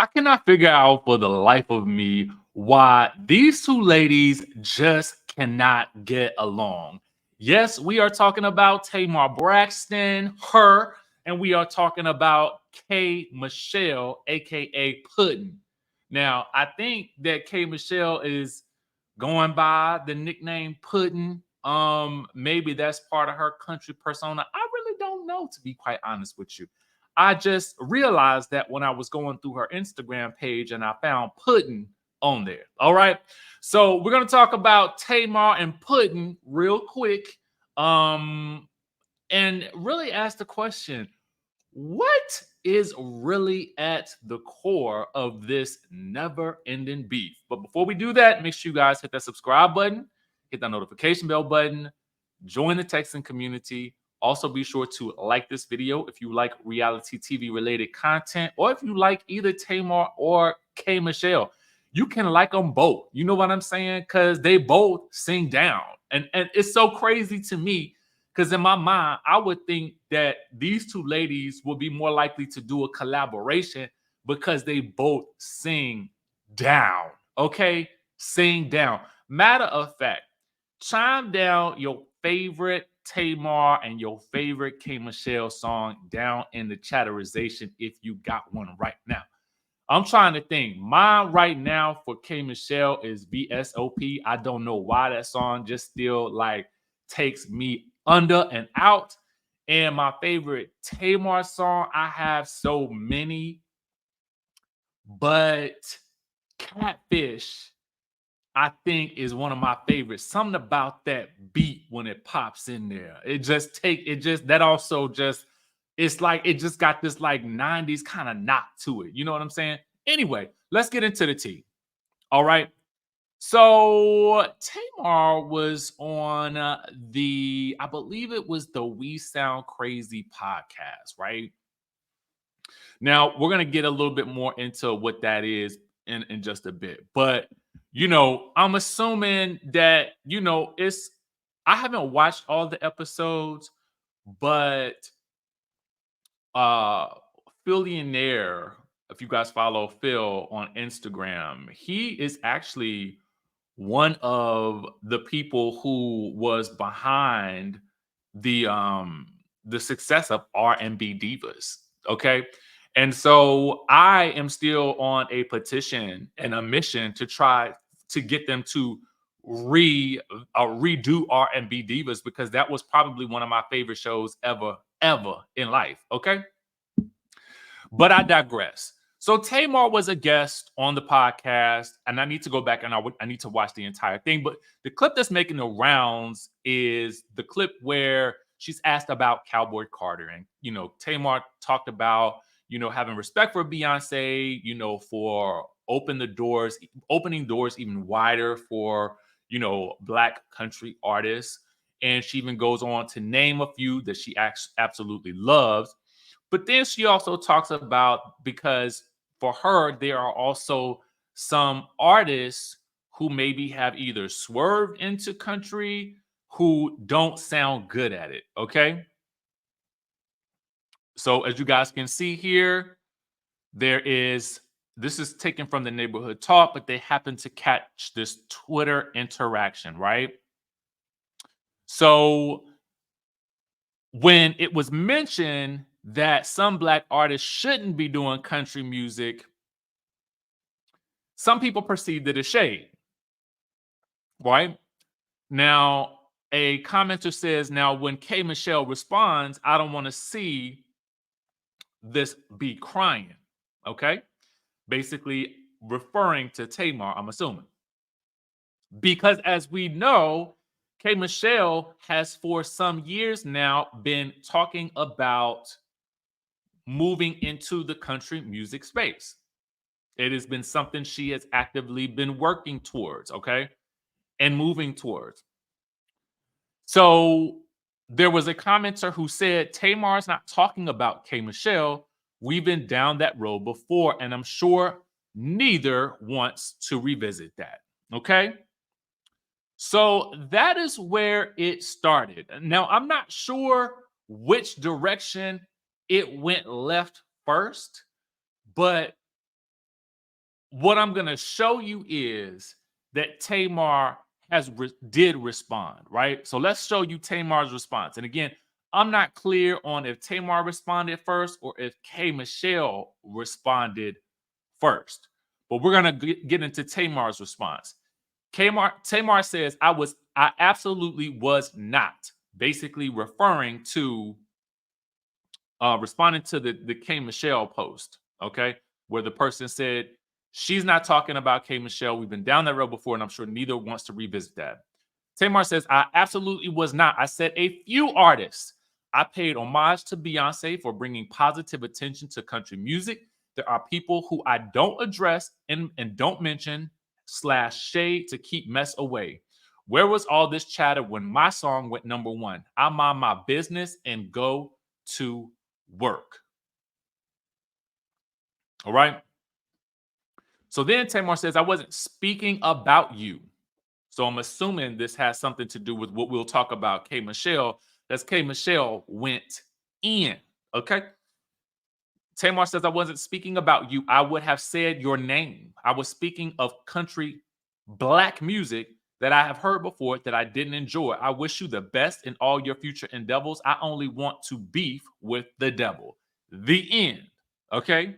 I cannot figure out for the life of me why these two ladies just cannot get along. Yes, we are talking about Tamar Braxton, her, and we are talking about K.Michelle, aka Puddin'. Now, I think that K.Michelle is going by the nickname Puddin'. Maybe that's part of her country persona. I really don't know, to be quite honest with you. I just realized that when I was going through her Instagram page and I found Puddin' on there. All right. So we're gonna talk about Tamar and Puddin' real quick. Um, and really ask the question: what is really at the core of this never-ending beef? But before we do that, make sure you guys hit that subscribe button, hit that notification bell button, join the texting community. Also, be sure to like this video if you like reality TV related content, or if you like either Tamar or K.Michelle. You can like them both. You know what I'm saying? Because they both sing down. And it's so crazy to me because in my mind, I would think that these two ladies would be more likely to do a collaboration because they both sing down. Okay? Sing down. Matter of fact, chime down your favorite Tamar and your favorite K.Michelle song down in the chatterization if you got one right now. I'm trying to think. Mine right now for K.Michelle is VSOP. I don't know why that song just still like takes me under and out. And my favorite Tamar song, I have so many, but Catfish I think is one of my favorites. Something about that beat when it pops in there. That also just it's like it just got this like 90s kind of knock to it. You know what I'm saying? Anyway, let's get into the tea. All right. So Tamar was on I believe it was the We Sound Crazy podcast, right? Now we're gonna get a little bit more into what that is in just a bit, but I'm assuming that it's. I haven't watched all the episodes, but uh, Phillionaire, if you guys follow Phil on Instagram, he is actually one of the people who was behind the success of R&B divas. Okay. And so I am still on a petition and a mission to try to get them to redo R&B divas because that was probably one of my favorite shows ever in life. Okay. But I digress. So Tamar was a guest on the podcast, and I need to go back and I need to watch the entire thing. But the clip that's making the rounds is the clip where she's asked about Cowboy Carter, and Tamar talked about having respect for Beyonce, for opening doors even wider for Black country artists, and she even goes on to name a few that she absolutely loves. But then she also talks about because for her, there are also some artists who maybe have either swerved into country who don't sound good at it. Okay. So as you guys can see here, this is taken from the neighborhood talk, but they happen to catch this Twitter interaction, right? So when it was mentioned that some Black artists shouldn't be doing country music, some people perceived it as shade, right? Now, a commenter says, now when K.Michelle responds, I don't want to see this be crying, okay? Basically referring to Tamar, I'm assuming. Because as we know, K.Michelle has for some years now been talking about moving into the country music space. It has been something she has actively been working towards, okay, and moving towards. So there was a commenter who said, Tamar's not talking about K.Michelle. We've been down that road before, and I'm sure neither wants to revisit that, okay? So that is where it started. Now, I'm not sure which direction it went left first, but what I'm going to show you is that Tamar did respond, right? So let's show you Tamar's response. And again, I'm not clear on if Tamar responded first or if K.Michelle responded first. But we're going to get into Tamar's response. Tamar says, I absolutely was not, basically referring to responding to the K.Michelle post, okay, where the person said she's not talking about K.Michelle. We've been down that road before, and I'm sure neither wants to revisit that. Tamar says, I absolutely was not. I said a few artists. I paid homage to Beyonce for bringing positive attention to country music. There are people who I don't address and don't mention / shade to keep mess away. Where was all this chatter when my song went #1? I mind my business and go to work. All right. So then Tamar says, I wasn't speaking about you. So I'm assuming this has something to do with what we'll talk about, K.Michelle. That's K.Michelle went in. Okay. Tamar says, I wasn't speaking about you. I would have said your name. I was speaking of country black music that I have heard before that I didn't enjoy. I wish you the best in all your future endeavors. I only want to beef with the devil. The end. Okay.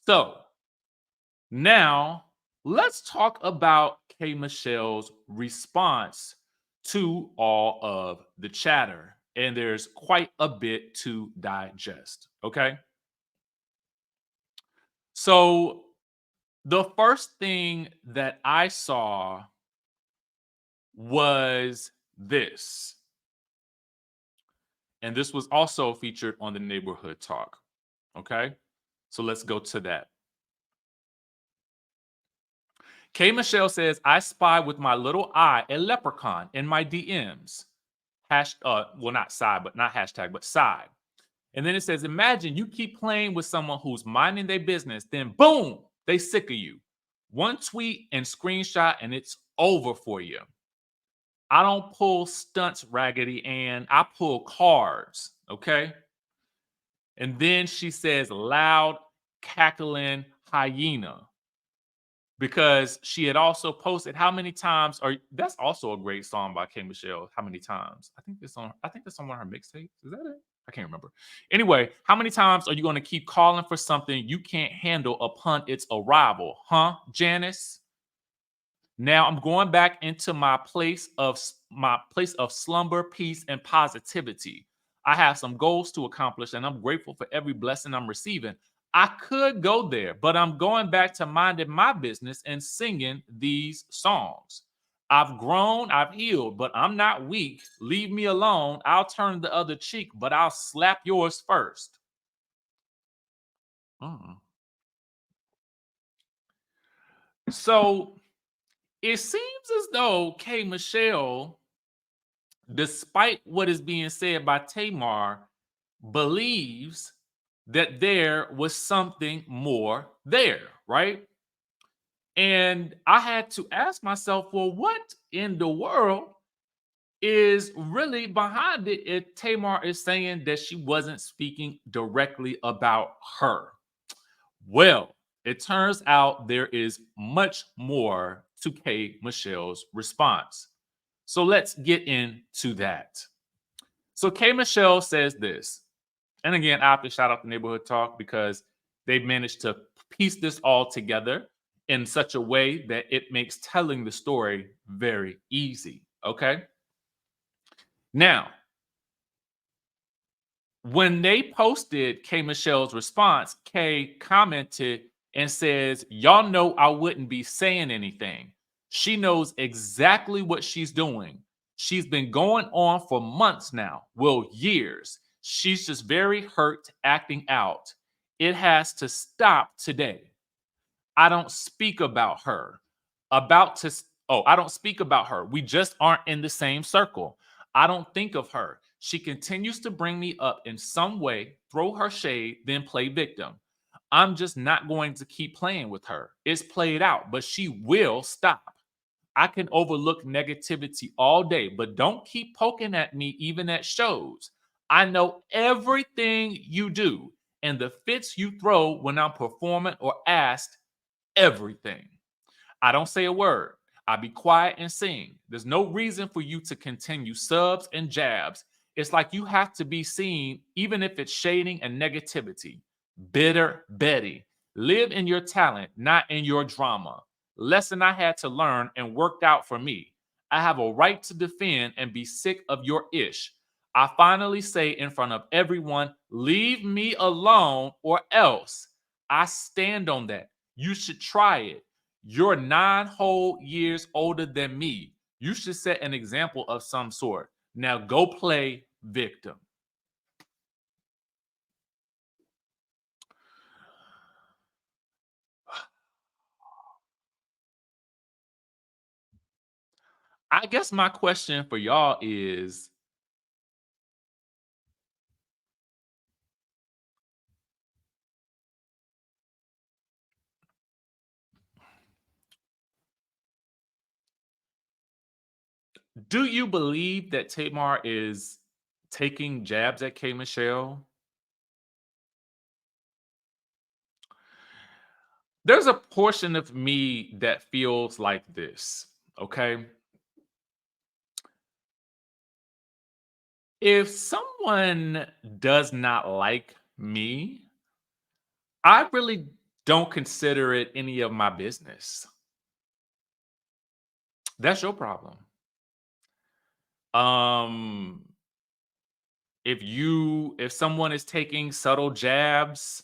So now let's talk about K.Michelle's response to all of the chatter. And there's quite a bit to digest. Okay. So the first thing that I saw was this. And this was also featured on the Neighborhood Talk. Okay. So let's go to that. K.Michelle says, I spy with my little eye a leprechaun in my DMs. Well, not side, but not hashtag, but side. And then it says, imagine you keep playing with someone who's minding their business, then boom, they sick of you. One tweet and screenshot, and it's over for you. I don't pull stunts, Raggedy Ann. I pull cards, okay? And then she says, loud, cackling hyena. Because she had also posted how many times, or that's also a great song by K.Michelle. How many times? I think that's on one of her mixtapes. Is that it? I can't remember. Anyway, how many times are you going to keep calling for something you can't handle upon its arrival? Huh, Janice? Now I'm going back into my place of slumber, peace, and positivity. I have some goals to accomplish, and I'm grateful for every blessing I'm receiving. I could go there, but I'm going back to minding my business and singing these songs. I've grown, I've healed, but I'm not weak. Leave me alone. I'll turn the other cheek, but I'll slap yours first. Mm. So it seems as though K.Michelle, despite what is being said by Tamar, believes that there was something more there, right? And I had to ask myself, well, what in the world is really behind it if Tamar is saying that she wasn't speaking directly about her? Well, it turns out there is much more to K.Michelle's response. So let's get into that. So K.Michelle says this. And again, I have to shout out the Neighborhood Talk because they've managed to piece this all together in such a way that it makes telling the story very easy. Okay. Now, when they posted K.Michelle's response, K commented and says, y'all know I wouldn't be saying anything. She knows exactly what she's doing. She's been going on for months now, well, years. She's just very hurt, acting out. It has to stop today. I don't speak about her. I don't speak about her. We just aren't in the same circle. I don't think of her. She continues to bring me up in some way, throw her shade, then play victim. I'm just not going to keep playing with her. It's played out, but she will stop. I can overlook negativity all day, but don't keep poking at me, even at shows. I know everything you do and the fits you throw when I'm performing or asked everything. I don't say a word. I be quiet and sing. There's no reason for you to continue subs and jabs. It's like you have to be seen, even if it's shading and negativity. Bitter Betty. Live in your talent, not in your drama. Lesson I had to learn and worked out for me. I have a right to defend and be sick of your ish. I finally say in front of everyone, leave me alone or else. I stand on that. You should try it. You're 9 whole years older than me. You should set an example of some sort. Now go play victim. I guess my question for y'all is, do you believe that Tamar is taking jabs at K.Michelle? There's a portion of me that feels like this, okay? If someone does not like me, I really don't consider it any of my business. That's your problem. Um, if someone is taking subtle jabs,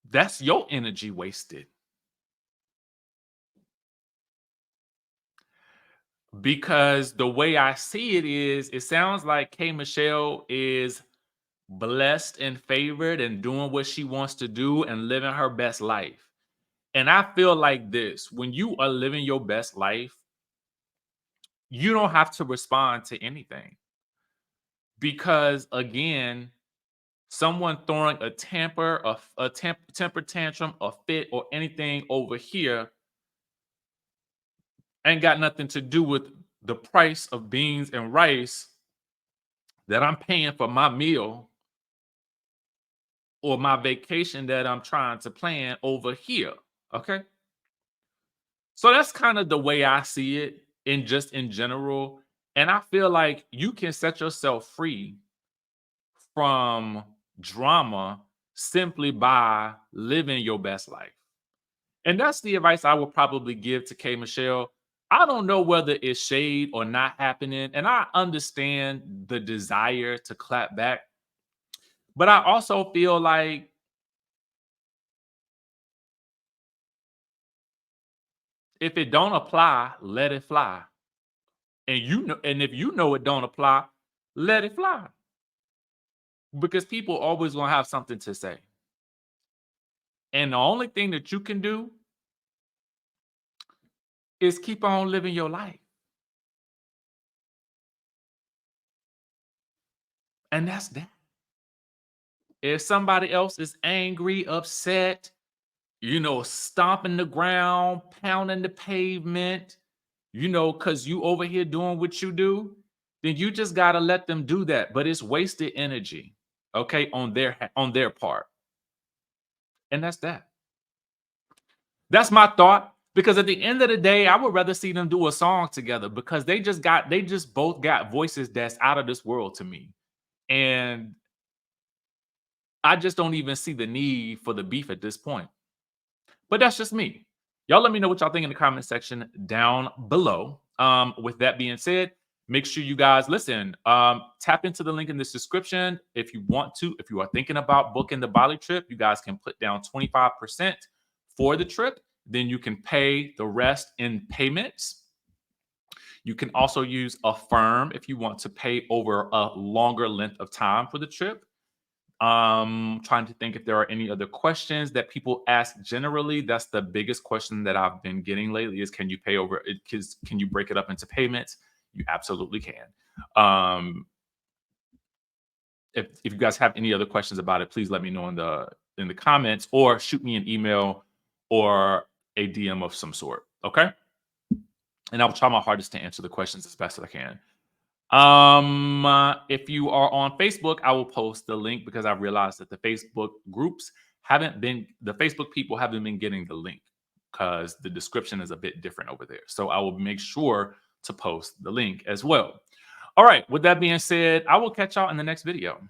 that's your energy wasted. Because the way I see it is, it sounds like K Michelle is blessed and favored and doing what she wants to do and living her best life. And I feel like this: when you are living your best life, you don't have to respond to anything. Because again, someone throwing a temper tantrum, a fit, or anything over here ain't got nothing to do with the price of beans and rice that I'm paying for my meal or my vacation that I'm trying to plan over here. Okay. So that's kind of the way I see it in general. And I feel like you can set yourself free from drama simply by living your best life. And that's the advice I would probably give to K Michelle. I don't know whether it's shade or not happening. And I understand the desire to clap back. But I also feel like if it don't apply, let it fly. And if you know it don't apply, let it fly. Because people always gonna have something to say. And the only thing that you can do is keep on living your life. And that's that. If somebody else is angry, upset, stomping the ground, pounding the pavement, because you over here doing what you do, then you just gotta let them do that. But it's wasted energy, okay, on their part. And that's that. That's my thought. Because at the end of the day, I would rather see them do a song together because they just both got voices that's out of this world to me. And I just don't even see the need for the beef at this point. But that's just me. Y'all let me know what y'all think in the comment section down below. With that being said, make sure you guys listen. Tap into the link in this description if you want to. If you are thinking about booking the Bali trip, you guys can put down 25% for the trip. Then you can pay the rest in payments. You can also use Affirm if you want to pay over a longer length of time for the trip. Trying to think if there are any other questions that people ask generally. That's the biggest question that I've been getting lately is can you pay over it? Can you break it up into payments? You absolutely can. If you guys have any other questions about it, please let me know in the comments or shoot me an email or a DM of some sort. Okay. And I will try my hardest to answer the questions as best as I can. If you are on Facebook, I will post the link because I realized that the Facebook groups the Facebook people haven't been getting the link because the description is a bit different over there. So I will make sure to post the link as well. All right. With that being said, I will catch y'all in the next video.